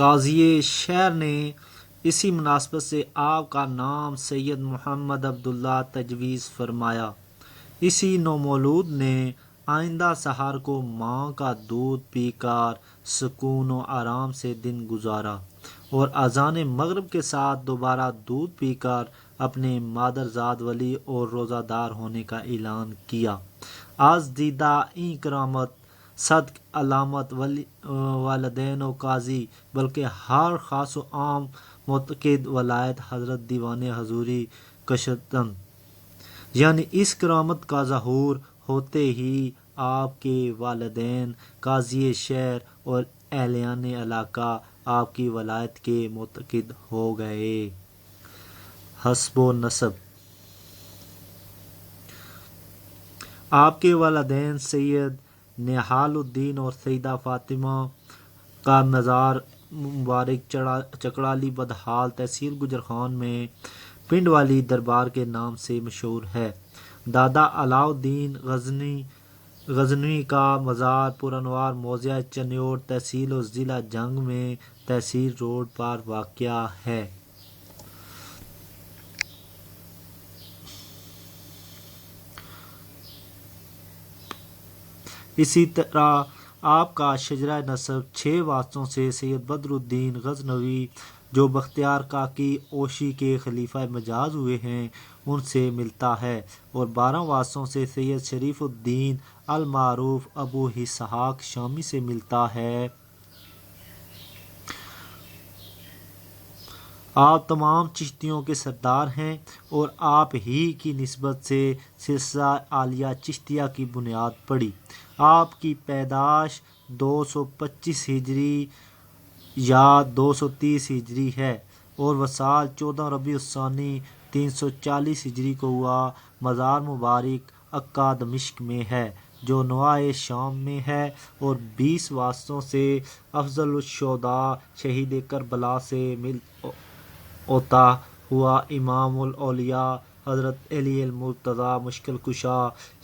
قاضی شہر نے اسی مناسبت سے آپ کا نام سید محمد عبداللہ تجویز فرمایا۔ اسی نومولود نے آئندہ سحر کو ماں کا دودھ پی کر سکون و آرام سے دن گزارا اور اذان مغرب کے ساتھ دوبارہ دودھ پی کر اپنے مادرزاد ولی اور روزہ دار ہونے کا اعلان کیا۔ آج دیدہ این کرامت صدق علامت والدین و قاضی بلکہ ہر خاص و عام معتقد ولایت حضرت دیوان حضوری کشتن، یعنی اس کرامت کا ظہور ہوتے ہی آپ کے والدین قاضی شہر اور اہلیان علاقہ آپ کی ولایت کے معتقد ہو گئے۔ حسب و نسب: آپ کے والدین سید نہال الدین اور سیدہ فاطمہ کا مزار مبارک چکڑالی بدحال تحصیل گجرخان میں پنڈ والی دربار کے نام سے مشہور ہے۔ دادا علاء الدین غزنوی کا مزار پرانوار موضع چنیوڑ تحصیل و ضلع جنگ میں تحصیل روڈ پر واقع ہے۔ اسی طرح آپ کا شجرہ نسب 6 واسطوں سے سید بدر الدین غزنوی جو بختیار کاکی اوشی کے خلیفہ مجاز ہوئے ہیں ان سے ملتا ہے، اور 12 واسطوں سے سید شریف الدین المعروف ابو اسحاق شامی سے ملتا ہے۔ آپ تمام چشتیوں کے سردار ہیں اور آپ ہی کی نسبت سے سلسلہ عالیہ چشتیہ کی بنیاد پڑی۔ آپ کی پیدائش 225 ہجری یا 230 ہجری ہے اور وصال 14 ربیع الثانی 340 ہجری کو ہوا۔ مزار مبارک عکا دمشق میں ہے جو نواح شام میں ہے، اور 20 واسطوں سے افضل الشہداء شہید کربلا سے مل ہوتا ہوا امام الاولیاء حضرت علی المرتضیٰ مشکل کشا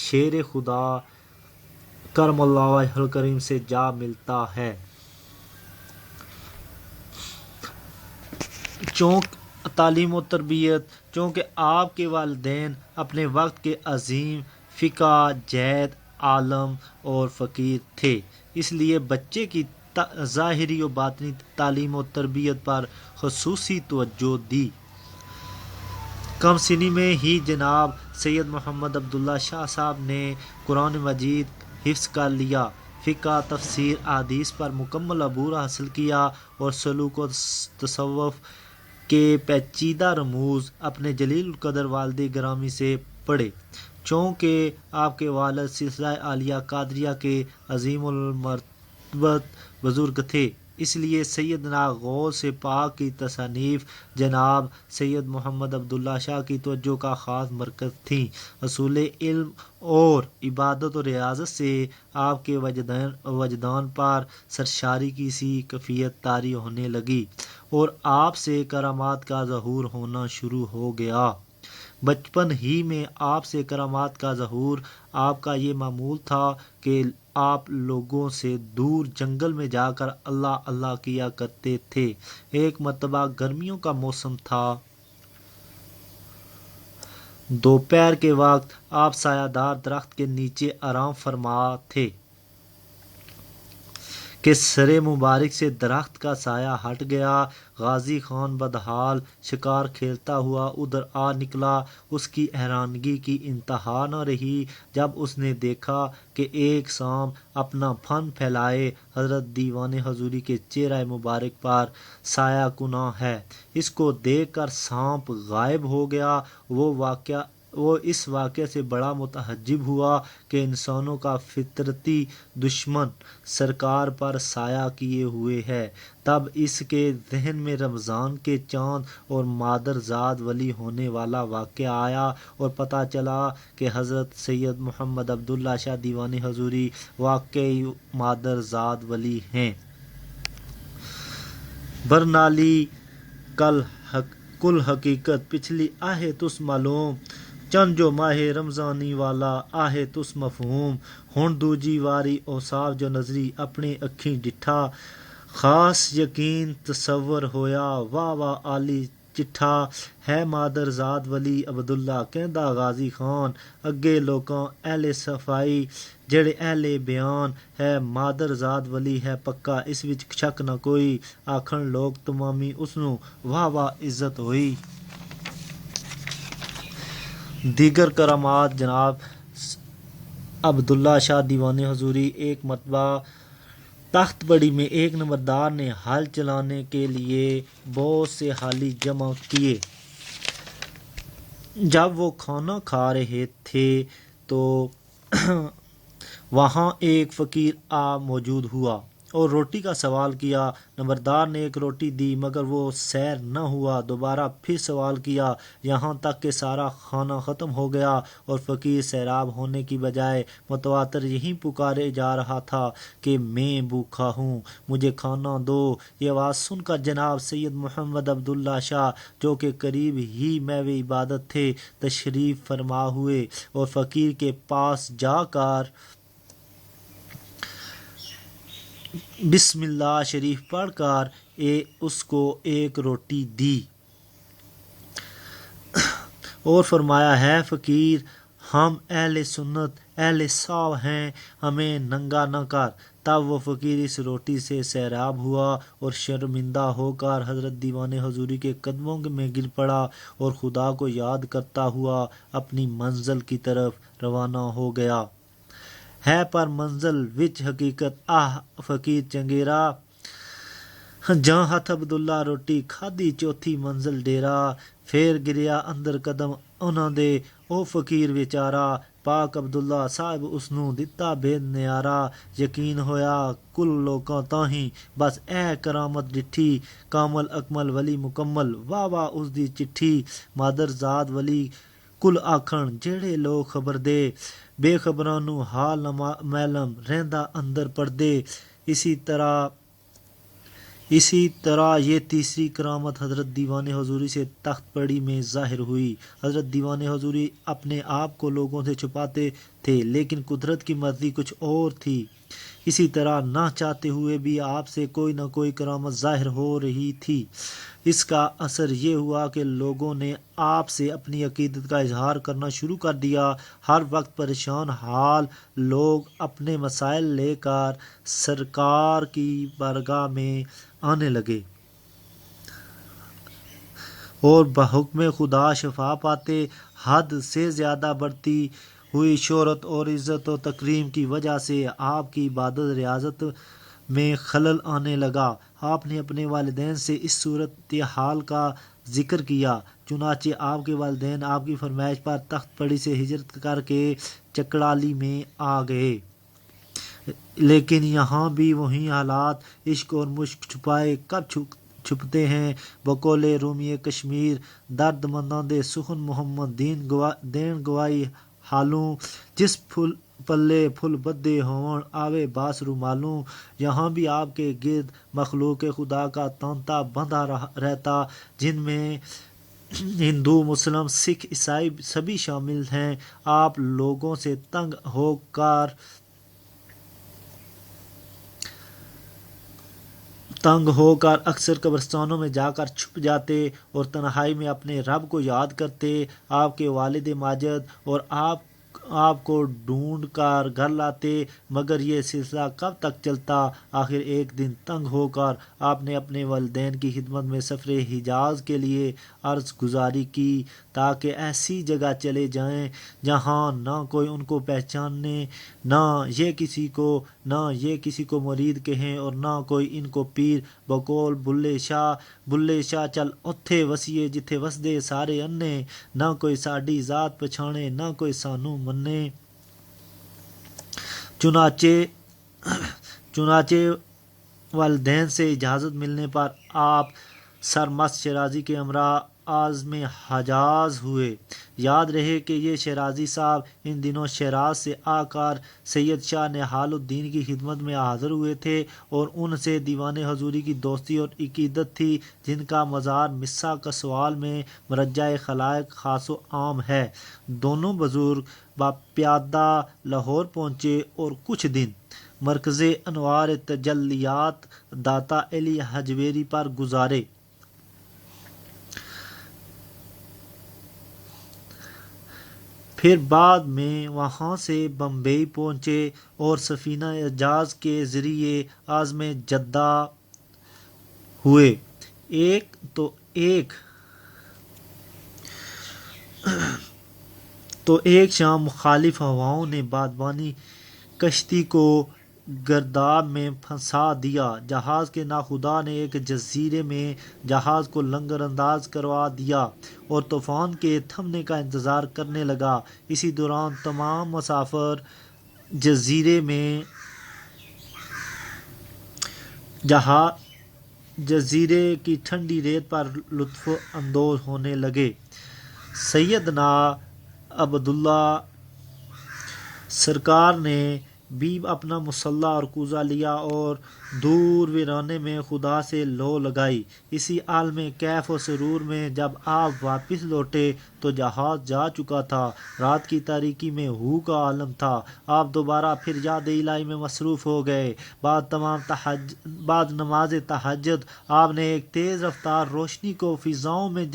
شیر خدا کرم اللہ وجہہ الکریم سے جا ملتا ہے۔ تعلیم و تربیت: چونکہ آپ کے والدین اپنے وقت کے عظیم فقہ جید عالم اور فقیر تھے، اس لیے بچے کی ظاہری و باطنی تعلیم و تربیت پر خصوصی توجہ دی۔ کم سنی میں ہی جناب سید محمد عبداللہ شاہ صاحب نے قرآن مجید حفظ کر لیا، فقہ تفسیر احادیث پر مکمل عبور حاصل کیا اور سلوک و تصوف کے پیچیدہ رموز اپنے جلیل القدر والد گرامی سے پڑھے۔ چونکہ آپ کے والد سلسلہ عالیہ قادریہ کے عظیم المرتبت بزرگ تھے، اس لیے سیدنا غوث پاک کی تصانیف جناب سید محمد عبداللہ شاہ کی توجہ کا خاص مرکز تھیں۔ اصول علم اور عبادت و ریاضت سے آپ کے وجدان پر سرشاری کی سی کیفیت طاری ہونے لگی اور آپ سے کرامات کا ظہور ہونا شروع ہو گیا۔ بچپن ہی میں آپ سے کرامات کا ظہور آپ کا یہ معمول تھا کہ آپ لوگوں سے دور جنگل میں جا کر اللہ اللہ کیا کرتے تھے۔ ایک مرتبہ گرمیوں کا موسم تھا، دوپہر کے وقت آپ سایہ دار درخت کے نیچے آرام فرما تھے کہ سر مبارک سے درخت کا سایہ ہٹ گیا۔ غازی خان بدحال شکار کھیلتا ہوا ادھر آ نکلا۔ اس کی حیرانگی کی انتہا نہ رہی جب اس نے دیکھا کہ ایک سانپ اپنا پھن پھیلائے حضرت دیوان حضوری کے چہرہ مبارک پر سایہ کناں ہے۔ اس کو دیکھ کر سانپ غائب ہو گیا۔ وہ اس واقعے سے بڑا متعجب ہوا کہ انسانوں کا فطرتی دشمن سرکار پر سایہ کیے ہوئے ہے۔ تب اس کے ذہن میں رمضان کے چاند اور مادر زاد ولی ہونے والا واقعہ آیا اور پتہ چلا کہ حضرت سید محمد عبداللہ شاہ دیوان حضوری واقعی مادر زاد ولی ہیں۔ برنالی کل حقیقت پچھلی آہے تس معلوم، چند جو ماہ رمضانی والا آہے تس مفہوم، ہن دوجی واری اوصاف جو نظری اپنی اکھیں ڈٹھا، خاص یقین تصور ہویا واہ واہ عالی چٹھا ہے مادر زاد ولی عبداللہ کہندا غازی خان اگے لوکاں اہل صفائی جڑے اہل بیان ہے مادر زاد ولی ہے پکا اس وچ شک نہ کوئی آکھن لوگ تمامی اسنوں واہ واہ عزت ہوئی۔ دیگر کرامات جناب عبداللہ شاہ دیوان حضوری ایک مرتبہ تخت بڑی میں ایک نمبردار نے ہل چلانے کے لیے بہت سے حالی جمع کیے۔ جب وہ کھانا کھا رہے تھے تو وہاں ایک فقیر موجود ہوا اور روٹی کا سوال کیا۔ نمبردار نے ایک روٹی دی مگر وہ سیر نہ ہوا۔ دوبارہ پھر سوال کیا یہاں تک کہ سارا کھانا ختم ہو گیا اور فقیر سیراب ہونے کی بجائے متواتر یہی پکارے جا رہا تھا کہ میں بھوکا ہوں، مجھے کھانا دو۔ یہ آواز سن کر جناب سید محمد عبداللہ شاہ جو کہ قریب ہی میوہ عبادت تھے تشریف فرما ہوئے اور فقیر کے پاس جا کر بسم اللہ شریف پڑھ کر اس کو ایک روٹی دی اور فرمایا ہے فقیر ہم اہل سنت اہل صاف ہیں، ہمیں ننگا نہ کر۔ تب وہ فقیر اس روٹی سے سیراب ہوا اور شرمندہ ہو کر حضرت دیوان حضوری کے قدموں میں گر پڑا اور خدا کو یاد کرتا ہوا اپنی منزل کی طرف روانہ ہو گیا۔ ہے پر منزل وچ حقیقت فقیر چنگیرا جہاں ہتھ عبداللہ روٹی کھادی چوتھی منزل ڈیرا پھر گریا اندر قدم انہاں دے او فقیر بیچارا پاک عبداللہ صاحب اسنوں دتا بید نیارا یقین ہویا کل لوکاں تاہیں بس اے کرامت ڈٹھی کامل اکمل ولی مکمل واہ واہ اس دی چٹھی مادر زاد ولی کل آکھن جڑے لوگ خبر دے بے خبراں نوں حال نہ معلوم رہندا اندر پردے۔ اسی طرح یہ تیسری کرامت حضرت دیوان حضوری سے تخت پڑی میں ظاہر ہوئی۔ حضرت دیوان حضوری اپنے آپ کو لوگوں سے چھپاتے تھے لیکن قدرت کی مرضی کچھ اور تھی۔ اسی طرح نہ چاہتے ہوئے بھی آپ سے کوئی نہ کوئی کرامت ظاہر ہو رہی تھی۔ اس کا اثر یہ ہوا کہ لوگوں نے آپ سے اپنی عقیدت کا اظہار کرنا شروع کر دیا۔ ہر وقت پریشان حال لوگ اپنے مسائل لے کر سرکار کی بارگاہ میں آنے لگے اور بحکم خدا شفا پاتے۔ حد سے زیادہ بڑھتی ہوئی شہرت اور عزت و تکریم کی وجہ سے آپ کی عبادت ریاضت میں خلل آنے لگا۔ آپ نے اپنے والدین سے اس صورتحال کا ذکر کیا، چنانچہ آپ کے والدین آپ کی فرمائش پر تخت پڑی سے ہجرت کر کے چکڑالی میں آ گئے، لیکن یہاں بھی وہی حالات، عشق اور مشق چھپائے کب چھپتے ہیں۔ بقول رومی کشمیر درد منداں دے سخن محمد دین گوائی حالوں جس پلے پھل بدے ہون آوے باس رومالوں۔ یہاں بھی آپ کے گرد مخلوق خدا کا تانتا بندھا رہتا جن میں ہندو مسلم سکھ عیسائی سبھی شامل ہیں۔ آپ لوگوں سے تنگ ہو کر اکثر قبرستانوں میں جا کر چھپ جاتے اور تنہائی میں اپنے رب کو یاد کرتے۔ آپ کے والد ماجد اور آپ کو ڈھونڈ کر گھر لاتے مگر یہ سلسلہ کب تک چلتا۔ آخر ایک دن تنگ ہو کر آپ نے اپنے والدین کی خدمت میں سفر حجاز کے لیے عرض گزاری کی تاکہ ایسی جگہ چلے جائیں جہاں نہ کوئی ان کو پہچانے، نہ یہ کسی کو مرید کہیں اور نہ کوئی ان کو پیر۔ بقول بلے شاہ چل اتھے وسیے جتھے وسدے سارے انے، نہ کوئی ساڈی ذات پچھانے نہ کوئی سانوں منے۔ چنانچہ والدین سے اجازت ملنے پر آپ سرمست شیرازی کے ہمراہ عازم حجاز ہوئے۔ یاد رہے کہ یہ شیرازی صاحب ان دنوں شیراز سے آ کر سید شاہ نہال الدین کی خدمت میں حاضر ہوئے تھے اور ان سے دیوان حضوری کی دوستی اور عقیدت تھی جن کا مزار مصہ کسوال میں مرجع خلائق خاص و عام ہے۔ دونوں بزرگ باپیادہ لاہور پہنچے اور کچھ دن مرکز انوار تجلیات داتا علی حجویری پر گزارے۔ پھر بعد میں وہاں سے بمبئی پہنچے اور سفینہ اعجاز کے ذریعے عازم جدہ ہوئے۔ ایک شام مخالف ہواؤں نے بادبانی کشتی کو گرداب میں پھنسا دیا۔ جہاز کے ناخدا نے ایک جزیرے میں جہاز کو لنگر انداز کروا دیا اور طوفان کے تھمنے کا انتظار کرنے لگا۔ اسی دوران تمام مسافر جزیرے کی ٹھنڈی ریت پر لطف اندوز ہونے لگے۔ سیدنا عبداللہ سرکار نے بھی اپنا مسلح اور کوزہ لیا اور دور ویرانے میں خدا سے لو لگائی۔ اسی عالم کیف و سرور میں جب آپ واپس لوٹے تو جہاز جا چکا تھا، رات کی تاریکی میں ہو کا عالم تھا۔ آپ دوبارہ پھر یاد الہی میں مصروف ہو گئے۔ بعد نماز تہجد آپ نے ایک تیز رفتار روشنی کو فضاؤں میں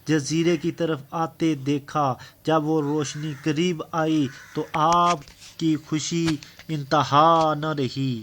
جزیرے کی طرف آتے دیکھا۔ جب وہ روشنی قریب آئی تو آپ کی خوشی انتہا نہ رہی۔